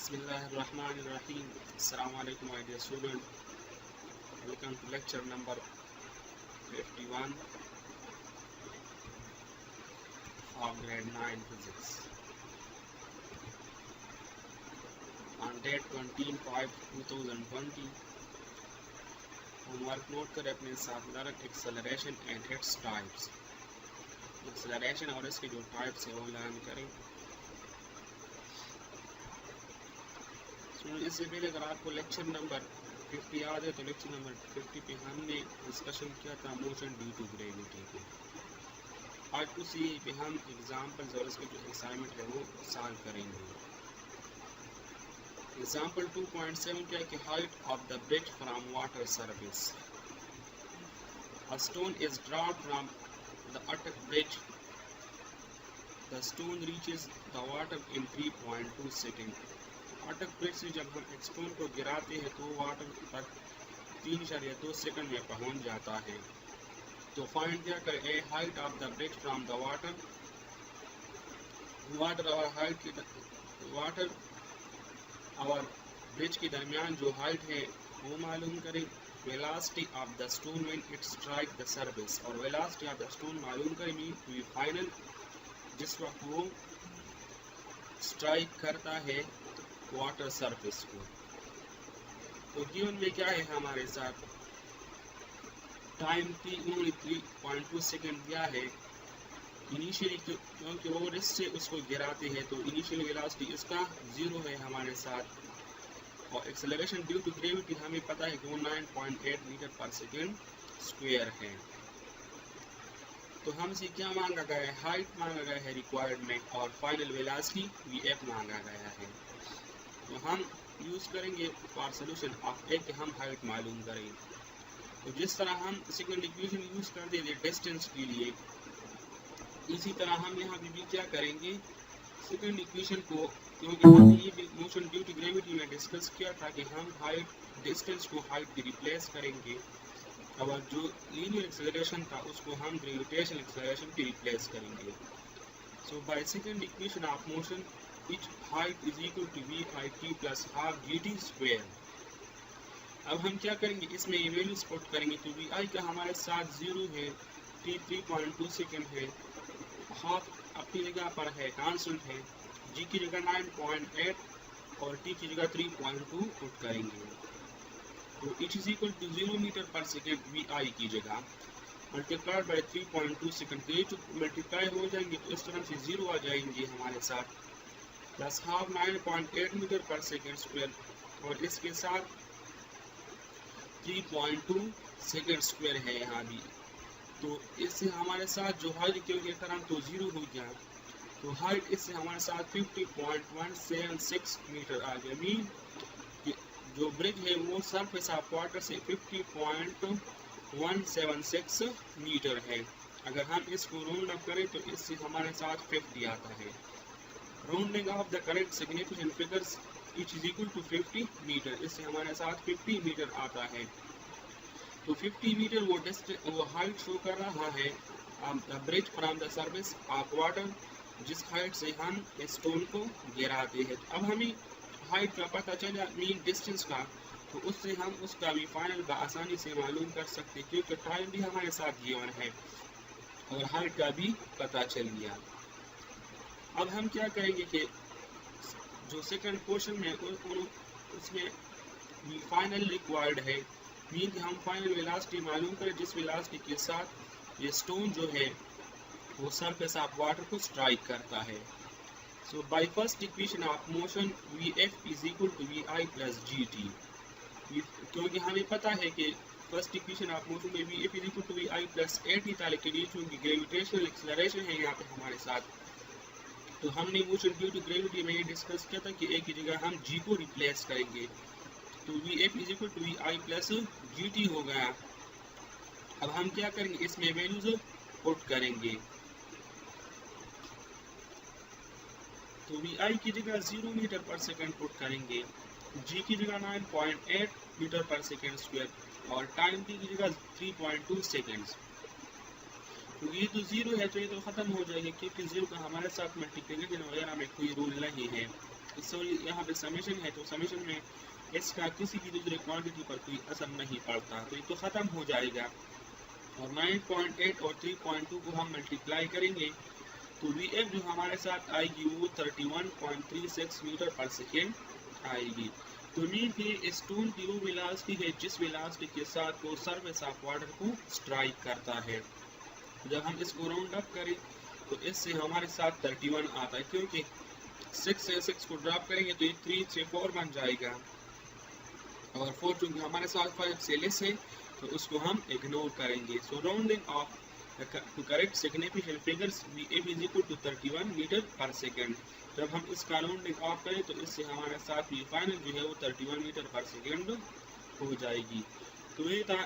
Bismillahirrahmanirrahim. Assalamu alaikum my dear student. Welcome to lecture number 51 of grade 9 physics. On date 20/5/2020 homework note कर अपने साथ learn acceleration and its types. Acceleration और इसके जो types है वो लर्न करें। इससे पहले अगर आपको लेक्चर नंबर 50 याद है तो लेक्चर नंबर 50 पे हमने डिस्कशन किया था मोशन ड्यू टू ग्रेविटी पे। आज उसी पे हम एग्जाम्पल्स और इसके जो असाइनमेंट है वो सॉल्व करेंगे। एग्जाम्पल 2.7 क्या है कि height of the bridge from water surface. A stone is dropped from the Attock bridge. The stone reaches the water in 3.2 second. Attock bridge से जब हम स्टोन को गिराते हैं तो वाटर तक 3.2 सेकंड में पहुंच जाता है। तो फाइंड क्या करें ए height of the bridge from the water और हाइट वाटर और ब्रिज के दरमियान जो हाइट है वो मालूम करें। Velocity of the stone when it strike the surface और वेलोसिटी ऑफ द स्टोन मालूम करें मीन फाइनल जिस वक्त वो स्ट्राइक करता है वाटर सरफेस को। तो गिवन में क्या है हमारे साथ टाइम की उन्होंने 3.2 सेकेंड दिया है। इनिशियली क्योंकि वो रिस्ट से उसको गिराते हैं तो इनिशियल वेलोसिटी इसका 0 है हमारे साथ। और एक्सेलरेशन ड्यू टू ग्रेविटी हमें पता है कि वो 9.8 मीटर पर सेकेंड स्क्वायर है। तो हमसे क्या मांगा गया है, हाइट मांगा गया है रिक्वायर्ड में और फाइनल वेलोसिटी वीएफ मांगा गया है। तो हम यूज़ करेंगे फॉर सोल्यूशन ऑफ ए कि हम हाइट मालूम करें। तो जिस तरह हम सेकंड इक्वेशन यूज़ करते थे डिस्टेंस के लिए, इसी तरह हम यहाँ पे भी क्या करेंगे सेकंड इक्वेशन को, क्योंकि हमने ये भी मोशन ड्यू टू ग्रेविटी में डिस्कस किया था कि हम हाइट डिस्टेंस को हाइट की रिप्लेस करेंगे और जो लीनियर एक्सेलरेशन था उसको हम ग्रेविटेशनल एक्सेलरेशन की रिप्लेस करेंगे। So by second equation of motion each height is equal to VIT plus half GT square। अब हम क्या करेंगे इसमें ये वैल्यूज पुट करेंगे। तो VI का हमारे साथ 0 है, T 3.2 सेकेंड है, हाफ अपनी जगह पर है कांस्टेंट है, G की जगह 9.8 और T की जगह 3.2 पुट करेंगे। तो it is equal to 0 metre पर सेकेंड VI की जगह मल्टीप्लाइड बाय 3.2 सेकेंड। ये जो मल्टीप्लाई हो जाएंगे तो इस तरह से 0 आ जाएंगे हमारे साथ प्लस हाफ 9.8 मीटर पर सेकेंड स्क्वायर और इसके साथ 3.2 सेकेंड स्क्वायर है यहाँ भी। तो इससे हमारे साथ जो हाइट क्योंकि तरह तो 0 हो गया तो हाइट इससे हमारे साथ 50.176 मीटर आ गया। मीन जो ब्रिज है वो सरफेस ऑफ वाटर से 50.176 मीटर है। अगर हम इसको राउंड अप करें तो इससे हमारे साथ 50 आता है। Rounding off the correct significant figures which is equal to 50 metre, इससे हमारे साथ 50 मीटर आता है। तो 50 मीटर वो हाइट शो कर रहा है the bridge from the surface of water जिस हाइट से हम स्टोन को गिराते हैं। तो अब हमें हाइट का पता चला मीन डिस्टेंस का, तो उससे हम उसका भी फाइनल आसानी से मालूम कर सकते क्योंकि टाइम भी हमारे साथ गिवन है और हाइट का भी पता चल गया। अब हम क्या करेंगे कि जो सेकंड क्वेश्चन में उसमें फाइनल रिक्वायर्ड है मीन कि हम फाइनल वेलोसिटी मालूम करें जिस वेलोसिटी के साथ ये स्टोन जो है वो सरफेस ऑफ वाटर को स्ट्राइक करता है। So by first equation of motion VF is equal to VI plus GT। क्योंकि हमें पता है कि फर्स्ट इक्वेशन ऑफ मोशन में VF is equal to VI plus AT था, लेकिन ये चूँकि ग्रेविटेशनल एक्सेलरेशन है यहाँ पे हमारे साथ, तो हमने मोशन ड्यू टू ग्रेविटी में ये डिस्कस किया था कि एक की जगह हम G को रिप्लेस करेंगे। तो VF is equal to VI plus GT हो गया। अब हम क्या करेंगे इसमें वैल्यूज पुट करेंगे। तो VI की जगह 0 मीटर पर सेकेंड पुट करेंगे, G की जगह 9.8 मीटर पर सेकेंड स्क्वायर और टाइम की जगह 3.2 सेकेंड्स। तो ये तो 0 है तो ये तो ख़त्म हो जाएगा क्योंकि 0 का हमारे साथ मल्टीप्लिकेशन वगैरह में कोई रूल नहीं है। सॉरी यहाँ पे समेशन है, तो समेशन में इसका किसी भी दूसरे क्वांटिटी पर कोई असर नहीं पड़ता, तो ये तो ख़त्म हो जाएगा। और 9.8 और 3.2 को हम मल्टीप्लाई करेंगे तो VF जो हमारे साथ आएगी वो 31.36 मीटर पर सेकेंड आएगी। तो मीन कि स्टोन की वो वेलोसिटी है जिस वेलोसिटी के साथ वो सरफेस ऑफ वाटर को स्ट्राइक करता है। जब हम इसको राउंड अप करें तो इससे हमारे साथ 31 आता है, क्योंकि 6 से 6 को ड्रॉप करेंगे तो ये 3 से 4 बन जाएगा, और 4 चूँकि हमारे साथ 5 से लेस है तो उसको हम इग्नोर करेंगे। So rounding off to correct significant figures VF is equal to 31 metre पर सेकेंड। जब हम इसका राउंडिंग ऑफ करें तो इससे हमारे साथ भी फाइनल जो है वो 31 मीटर पर सेकेंड हो जाएगी। तो ये था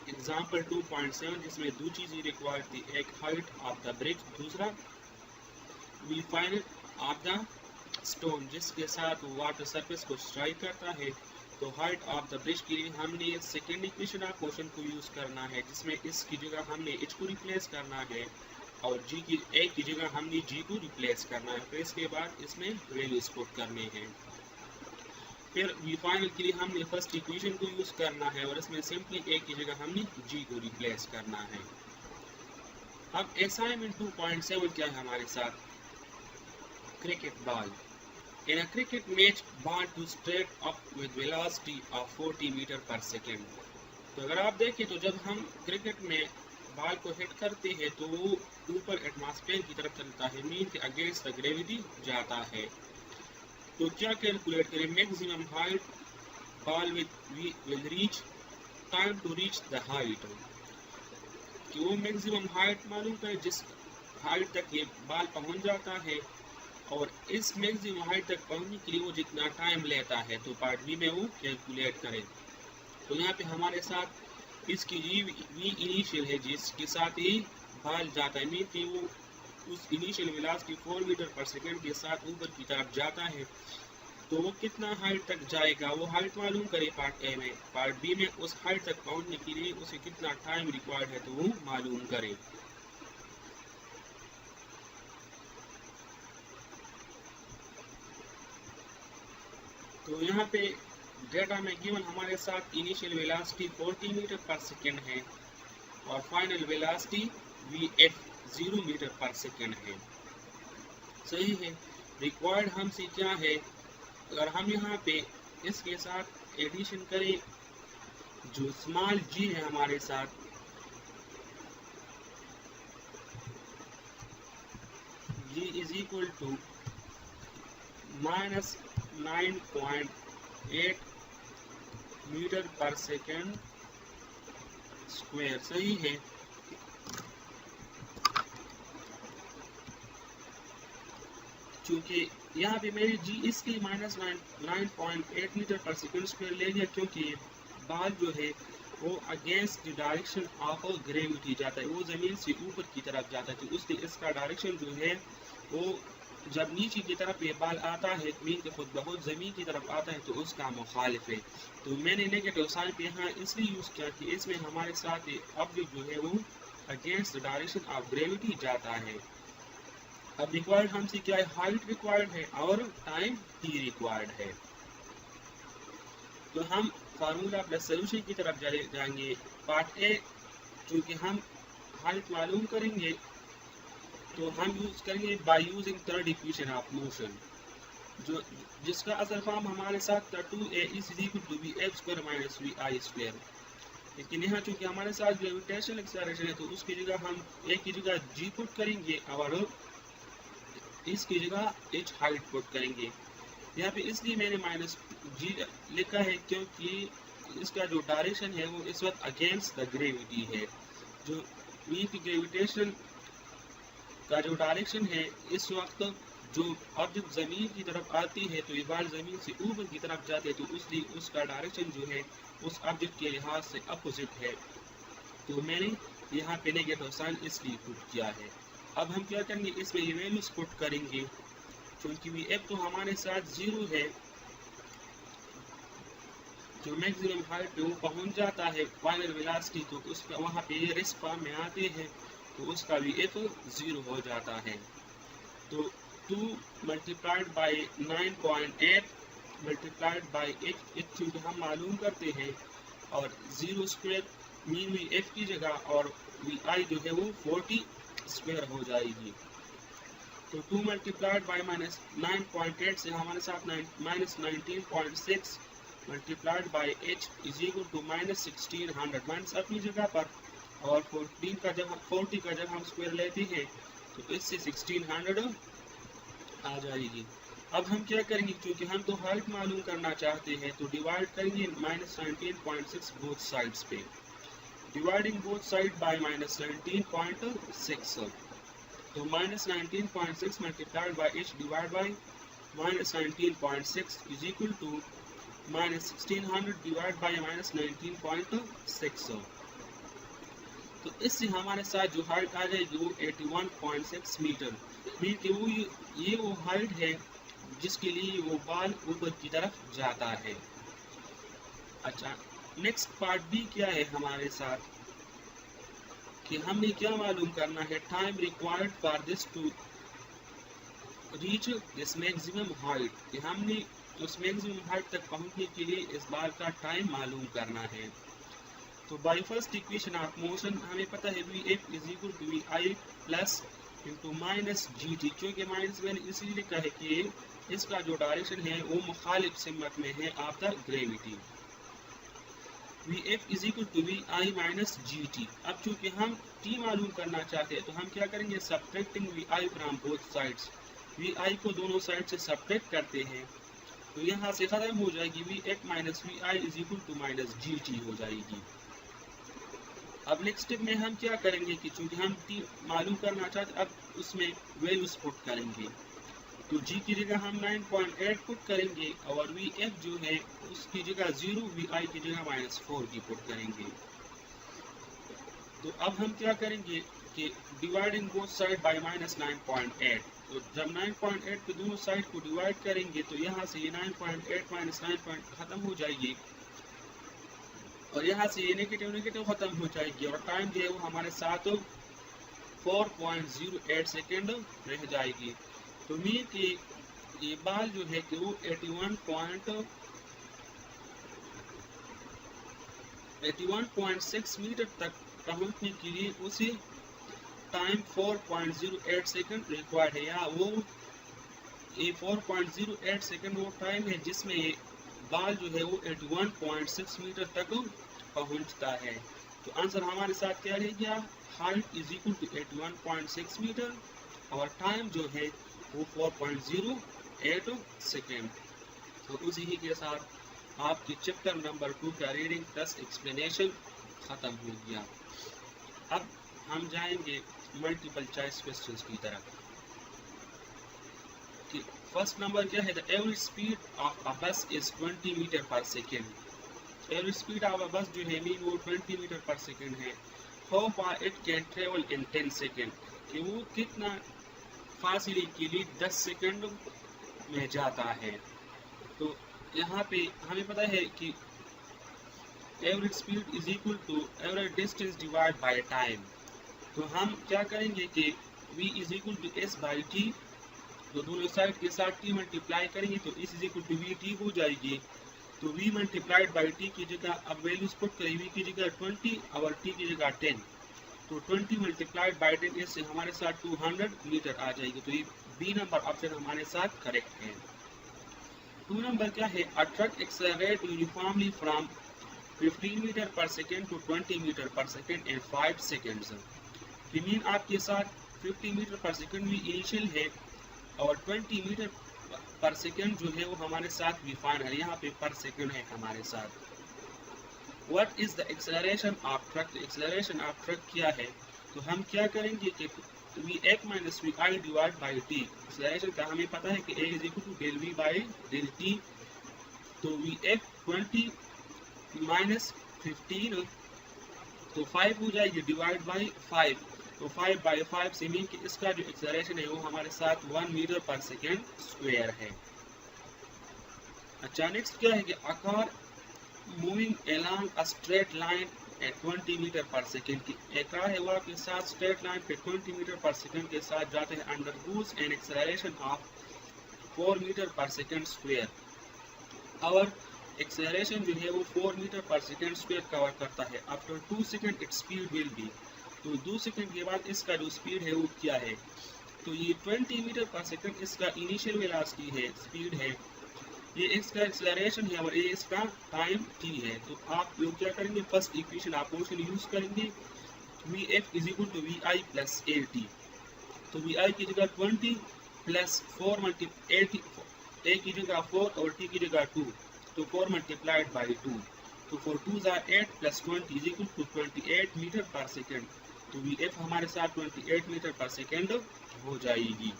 एग्जाम्पल 2.7 जिसमें दो चीज़ें रिक्वायर्ड थी, एक हाइट ऑफ द ब्रिज, दूसरा V final of the stone जिसके साथ वाटर सरफेस को स्ट्राइक करता है। तो हाइट ऑफ द ब्रिज के लिए हमने सेकेंड इक्वेशन ऑफ मोशन को यूज़ करना है, जिसमें इसकी जगह हमने एच को रिप्लेस करना है और जी की ए की जगह हमने जी को रिप्लेस करना है। फिर इसके बाद इसमें वैल्यूज पुट करने हैं। फिर वी फाइनल के लिए हमने फर्स्ट इक्वेशन को यूज़ करना है और इसमें सिंपली ए की जगह हमने जी को रिप्लेस करना है। अब असाइनमेंट 2.7 क्या है हमारे साथ, cricket ball. In a cricket match, ball to straight up with velocity of 40 metre पर सेकेंड। तो अगर आप देखें तो जब हम क्रिकेट में बॉल को हिट करते हैं तो वो ऊपर एटमॉस्फेयर की तरफ चलता है, मीन के अगेंस्ट द ग्रेविटी जाता है। तो क्या कैलकुलेट करें, maximum height ball will reach, time to reach the height, कि वो मैक्सिमम हाइट मालूम करें जिस हाइट तक ये बॉल पहुंच जाता है, और इस मैक्सिमम हाइट तक पहुंचने के लिए वो जितना टाइम लेता है तो पार्ट बी में वो कैलकुलेट करें। तो यहाँ पे हमारे साथ इसकी वी इनिशियल है जिसके साथ ही बॉल जाता है, मीन कि वो उस इनिशियल वेलोसिटी 4 मीटर पर सेकेंड के साथ ऊपर की तरफ जाता है, तो वो कितना हाइट तक जाएगा वो हाइट मालूम करे पार्ट ए में। पार्ट बी में उस हाइट तक पहुंचने के लिए उसे कितना टाइम रिक्वायर्ड है तो वो मालूम करे। तो यहाँ पे डेटा में गिवन हमारे साथ इनिशियल वेलोसिटी 40 मीटर पर सेकेंड है और फाइनल वेलोसिटी VF 0 मीटर पर सेकेंड है। सही है। रिक्वायर्ड हमसे क्या है, अगर हम यहाँ पे इसके साथ एडिशन करें जो स्मॉल g है हमारे साथ, g is equal to -9.8 metre पर सेकेंड स्क्वायर। सही है। क्योंकि यहाँ पे मेरी जी इसके -9.8 मीटर पर सेकेंड स्क्वायर ले लिया, क्योंकि बॉल जो है वो against the direction of gravity जाता है, वो ज़मीन से ऊपर की तरफ जाता है, तो उसलिए इसका डायरेक्शन जो है वो जब नीचे की तरफ ये बाल आता है मीन के खुद बहुत ज़मीन की तरफ आता है तो उसका मुखालिफ है। तो मैंने नेगेटिव साइन पे यहाँ इसलिए यूज़ किया कि इसमें हमारे साथ ऑब्जेक्ट जो है वो against the direction of gravity जाता है। अब रिक्वायर्ड हमसे क्या है, हाइट रिक्वायर्ड है और टाइम टी रिक्वायर्ड है। तो हम फार्मूला प्लस सोल्यूशन की तरफ जाएंगे। पार्ट ए चूँकि हम हाइट मालूम करेंगे तो हम यूज करेंगे by using third equation of motion, जो जिसका असल फॉर्म हमारे साथ 2a is equal to bf² - vi²। लेकिन यहाँ चूँकि हमारे साथ ग्रेविटेशनल एक्सेलरेशन है तो उसकी जगह हम a की जगह g पुट करेंगे और इसकी जगह h हाइट पुट करेंगे। यहाँ पे इसलिए मैंने -g लिखा है क्योंकि इसका जो डायरेक्शन है वो इस वक्त अगेंस्ट द ग्रेविटी है। जो की ग्रेविटेशन का जो डायरेक्शन है इस वक्त जो ऑब्जेक्ट ज़मीन की तरफ आती है तो ये बाल ज़मीन से ऊपर की तरफ जाते हैं, तो इसलिए उसका डायरेक्शन जो है उस ऑब्जेक्ट के लिहाज से अपोजिट है। तो मैंने यहाँ पे नेगेटिव साइन इसलिए पुट किया है। अब हम क्या करेंगे, इसमें ये वैल्यूज पुट करेंगे। क्योंकि VF तो हमारे साथ 0 है, जो मैक्सिमम हाइट पे वो पहुँच जाता है फाइनल वेलोसिटी, तो उसका वहाँ पे ये रेस्ट फॉर्म में आते हैं तो उसका VF 0 हो जाता है। तो 2 multiplied by 9.8 multiplied by h क्योंकि हम मालूम करते हैं, और 0 स्क्वायर मीन वी एफ की जगह और वी आई जो है वो 40 स्क्वायर हो जाएगी। तो 2 मल्टीप्लाइड बाई माइनस 9.8 से हमारे साथ minus 19.6 multiplied by h is equal to minus 1600 minus अपनी जगह पर, और 40 का जब हम स्क्वायर लेते हैं तो इससे 1600 आ जाएगी। अब हम क्या करेंगे, क्योंकि हम तो हाइट मालूम करना चाहते हैं तो डिवाइड करेंगे माइनस 19.6 बोथ साइड्स पे, dividing both side by minus 19.6। तो minus 19.6 multiplied by h divide by minus 19.6 is equal to minus 1600 divide by minus 19.6। तो इससे हमारे साथ जो हाइट आ जाएगी वो 81.6 मीटर, मीन कि वो ये वो हाइट है जिसके लिए वो बाल ऊपर की तरफ जाता है। अच्छा, नेक्स्ट पार्ट भी क्या है हमारे साथ कि हमने क्या मालूम करना है, time required for this to reach this maximum height, कि हमने उस मैक्सिमम हाइट तक पहुंचने के लिए इस बाल का टाइम मालूम करना है। तो by first equation of motion हमें पता है V F is equal to V I plus into minus G T, क्योंकि माइनस मैंने इसलिए लिखा है कि इसका जो डायरेक्शन है वो मुखालिफ सिमत में है of the gravity. V F is equal to V I minus G T. अब चूंकि हम टी मालूम करना चाहते हैं तो हम क्या करेंगे, subtracting V I from both sides, V I को दोनों साइड से सब्ट्रैक्ट करते हैं तो यहाँ से खत्म हो जाएगी, V F minus V I is equal to minus G T हो जाएगी। अब नेक्स्ट स्टेप में हम क्या करेंगे कि चूंकि हम टी मालूम करना चाहते, अब उसमें वैल्यूज पुट करेंगे, तो जी की जगह हम 9.8 पुट करेंगे और वी एफ जो है उसकी जगह 0, वी आई की जगह -4 की पुट करेंगे। तो अब हम क्या करेंगे कि डिवाइडिंग बोथ साइड बाय -9.8, तो जब 9.8 पे दोनों साइड को डिवाइड करेंगे तो यहाँ से ये 9.8 माइनस 9 खत्म हो जाएगी और यहाँ से ये नेगेटिव खत्म हो जाएगी और टाइम जो है वो हमारे साथ 4.08 सेकेंड रह जाएगी। तो मीन कि ये बाल जो है कि वो 81.6 मीटर तक पहुंचने के लिए उसे टाइम 4.08 सेकेंड रिक्वायर्ड है, या वो ये 4.08 सेकेंड वो टाइम है जिसमें ये बाल जो है वो 81.6 मीटर तक पहुंचता है। तो आंसर हमारे साथ क्या रह गया, height is equal to 81.6 metre और टाइम जो है वो 4.08 सेकेंड। तो उसी ही के साथ आपकी चैप्टर नंबर 2 का रीडिंग प्लस एक्सप्लेनेशन खत्म हो गया। अब हम जाएंगे मल्टीपल चॉइस क्वेश्चंस की तरफ। फर्स्ट नंबर क्या है, the average speed of a बस इज 20 मीटर पर second. Average speed of a बस जो है मीन वो 20 मीटर पर सेकेंड है। How far it can travel in 10 second, कि वो कितना फासले के लिए 10 सेकेंड में जाता है। तो यहाँ पे हमें पता है कि average speed is equal to average distance divide by time. तो हम क्या करेंगे कि v is equal to s by t, तो दोनों साइड के साथ t मल्टीप्लाई करेंगे तो इस is equal to v t हो जाएगी। तो v मल्टीप्लाइड बाई टी की जगह अब वैल्यूज पुट करें, v की जगह 20 और t की जगह 10, तो 20 मल्टीप्लाइड बाई 10 इससे हमारे साथ 200 मीटर आ जाएगी। तो ये बी नंबर ऑप्शन हमारे साथ करेक्ट है। 2 नंबर क्या है, a truck accelerate uniformly from 15 metre पर सेकेंड टू 20 मीटर पर सेकेंड इन 5 सेकेंड्स। मीन आपके साथ 50 मीटर पर सेकेंड भी इनिशियल है और 20 मीटर पर सेकेंड जो है वो हमारे साथ भी फाइनल, यहाँ पे पर सेकेंड है हमारे साथ। What is the acceleration of truck, acceleration of truck क्या है, तो हम क्या करेंगे कि V F minus V I divide by T. Acceleration का हमें पता है कि A is equal to del V by del T. तो वी एफ 20 माइनस 15 तो 5 हो जाएगी डिवाइड बाई 5, तो 5 बाई 5 से मीन कि इसका जो एक्सेलरेशन है वो हमारे साथ 1 मीटर पर सेकेंड स्क्वायर है। अच्छा, नेक्स्ट क्या है कि a car moving along a straight line at 20 metre पर सेकेंड की एक कार है वो आपके साथ स्ट्रेट लाइन पे 20 मीटर पर सेकेंड के साथ जाते हैं under goes an acceleration of 4 metre पर सेकेंड स्क्वायर। और एक्सेलरेशन जो है वो 4 मीटर पर सेकेंड स्क्वायर कवर करता है। After 2 second its speed will be, तो 2 सेकेंड के बाद इसका जो स्पीड है वो क्या है, तो ये 20 मीटर पर सेकेंड इसका इनिशियल वेलोसिटी है, स्पीड है, ये इसका एक्सेलरेशन है और ये इसका टाइम t है। तो आप लोग क्या करेंगे, फर्स्ट इक्वेशन आप पोर्शन यूज करेंगे, vf is equal to vi plus at। तो vi की जगह 20 प्लस 4 मल्टीप्लाई a की जगह 4 और t की जगह 2, तो 4 मल्टीप्लाइड बाई 2, तो 4 2s are 8 plus 20 is equal to 28 metre पर सेकेंड। तो vf हमारे साथ 28 मीटर पर सेकेंड हो जाएगी।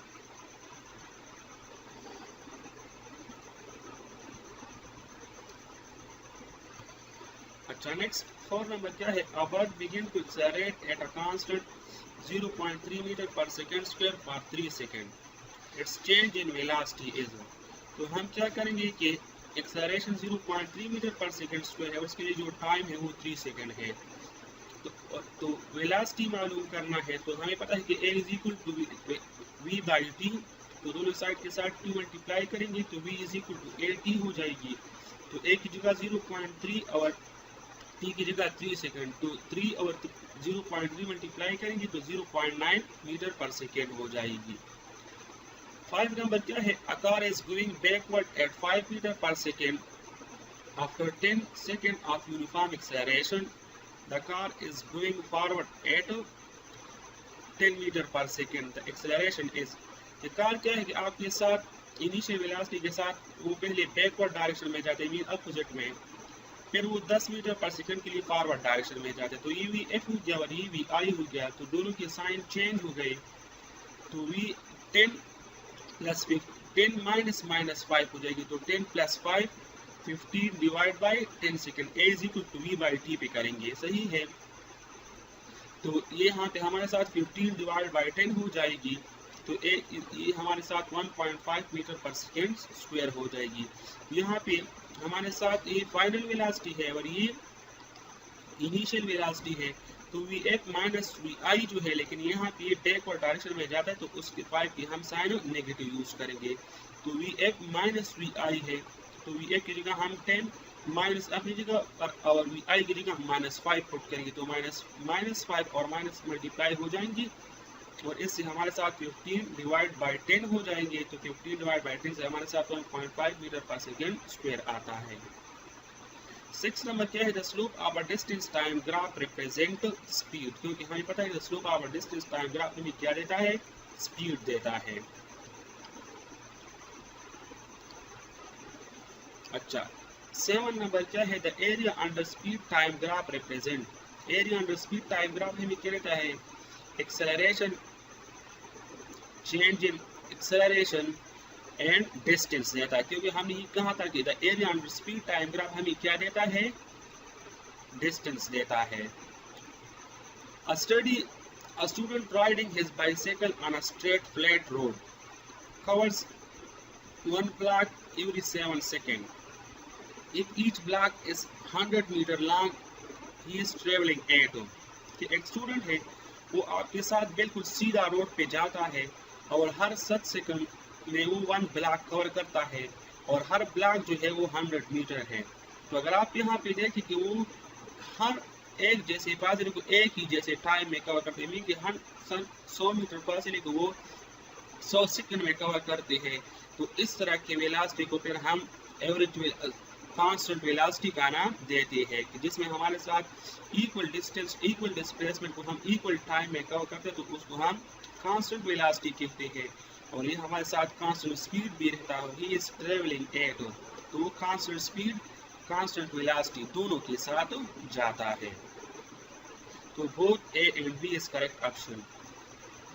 अच्छा, नेक्स्ट 4 नंबर क्या है, a bird begin to accelerate at a constant 0.3 metre पर second square for 3 second. It's change in velocity is, तो हम क्या करेंगे कि एक्सेलरेशन 0.3 मीटर पर सेकेंड स्क्वायर है, उसके लिए जो टाइम है वो 3 सेकेंड है। तो वेलोसिटी मालूम करना है, तो हमें पता है कि a is equal to v by t, तो दोनों साइड के साथ 2 मल्टीप्लाई करेंगे तो v is equal to at हो जाएगी। तो a की जगह 0.3 और t की जगह 3 सेकेंड, तो 3 और 0.3 मल्टीप्लाई करेंगे तो 0.9 मीटर पर सेकेंड हो जाएगी। 5 नंबर क्या है, a car is going backward at 5 metre पर second after 10 second of uniform acceleration, the car is going forward at 10 metre पर सेकेंड, the acceleration is, ये कार क्या है कि आपके साथ इनिशियल वेलोसिटी के साथ वो पहले बैकवर्ड डायरेक्शन में जाते हैं, मीन अपोजिट में, फिर वो 10 मीटर पर सेकंड के लिए फॉरवर्ड डायरेक्शन में जाते हैं, तो ये vf हो गया और ये vi हो गया, तो दोनों के साइन चेंज हो गए, तो v 10 प्लस 10 माइनस माइनस 5 हो जाएगी, तो 10 plus 5 15 divide by 10 second, a is equal to v by t पे करेंगे, सही है। तो ये यहाँ पे हमारे साथ 15 डिवाइड बाई 10 हो जाएगी, तो ये हमारे साथ 1.5 मीटर पर सेकेंड स्क्वायर हो जाएगी। यहाँ पे हमारे साथ ये फाइनल वेलोसिटी है और ये इनिशियल वेलोसिटी है, तो vf माइनस vi जो है, लेकिन यहाँ पे ये बैकवर्ड डायरेक्शन में जाता है तो उसके 5 की हम साइन नेगेटिव यूज करेंगे, तो vf माइनस vi है, तो vf की जगह हम 10 माइनस अपनी जगह पर और vi की जगह -5 पुट करेंगे, तो -5 और माइनस मल्टीप्लाई हो जाएंगी और इससे हमारे साथ 15 डिवाइड बाई 10 हो जाएंगे, तो 15 डिवाइड बाई 10 से हमारे साथ 1.5 मीटर पर सेकेंड स्क्वायर आता है। 6 नंबर क्या है, the slope of a distance time graph represent speed, क्योंकि हमें पता है the slope of a distance time graph हमें क्या देता है, स्पीड देता है। अच्छा, 7 नंबर क्या है, the area under speed time graph represent, area under speed time graph हमें क्या देता है, acceleration, change in acceleration and distance देता है, क्योंकि हमने ये कहा था कि the area under speed time graph हमें क्या देता है, डिस्टेंस देता है। A student riding his bicycle on a straight flat road covers one block every 7 seconds. If each block is 100 meter long, he is traveling at, कि एक student है वो आपके साथ बिल्कुल सीधा रोड पे जाता है और हर 7 सेकंड में वो 1 ब्लॉक कवर करता है और हर ब्लॉक जो है वो 100 मीटर है। तो अगर आप यहाँ पे देखें कि वो हर एक जैसे फासले को एक ही जैसे टाइम में कवर करते हैं, मीन कि हर 100 मीटर फासले को वो 100 सेकंड में कवर करते हैं, तो इस तरह के वेलोसिटी को फिर हम एवरेज कांस्टेंट वेलोसिटी का नाम देते हैं, कि जिसमें हमारे साथ इक्वल डिस्टेंस इक्वल डिस्प्लेसमेंट को हम इक्वल टाइम में कवर करते हैं, तो उसको हम कांस्टेंट वेलोसिटी कहते हैं। और ये हमारे साथ कांस्टेंट स्पीड भी रहता है, ही इज ट्रेवलिंग एट, तो वो कांस्टेंट स्पीड कांस्टेंट वेलोसिटी दोनों के साथ जाता है। तो both A and B is correct option.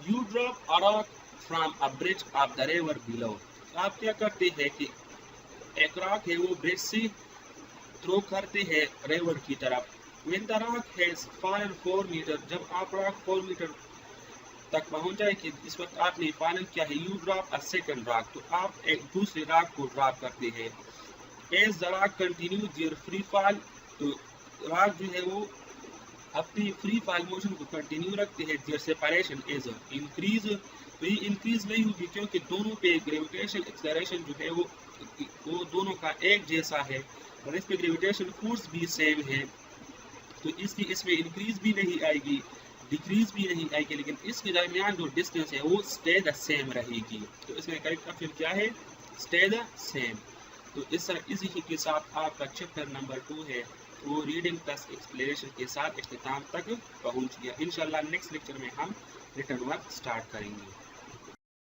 You drop a rock from a bridge of the river below, आप क्या करते हैं कि एक रॉक है वो ब्रिज से थ्रो करते हैं रिवर की तरफ। When the rock has fallen 4 metre, जब आप रॉक 4 मीटर तक पहुंच जाए कि इस वक्त आपने फाइनल किया है, you drop a second rock, तो आप एक दूसरे रॉक को ड्रॉप करते हैं। As the rock continue their free fall, तो रॉक जो है वो अपनी फ्री फॉल मोशन को कंटिन्यू रखते हैं, देयर सेपरेशन इज इंक्रीज, तो ये इंक्रीज नहीं होगी क्योंकि दोनों पे ग्रेविटेशनल एक्सेलरेशन जो है वो दोनों का एक जैसा है और इस पे ग्रेविटेशनल फोर्स भी सेम है, तो इसकी इसमें इंक्रीज भी नहीं आएगी, डिक्रीज भी नहीं आएगी, लेकिन इसके दरमियान जो डिस्टेंस है वो स्टे द सेम रहेगी। तो इसमें करेक्ट ऑप्शन क्या है? Stay the same. तो इसी के साथ आपका चैप्टर नंबर 2 है वो रीडिंग प्लस एक्सप्लेनेशन के साथ इख्तिताम तक पहुंच गया। इंशाल्लाह नेक्स्ट लेक्चर में हम रिटर्न वर्क स्टार्ट करेंगे।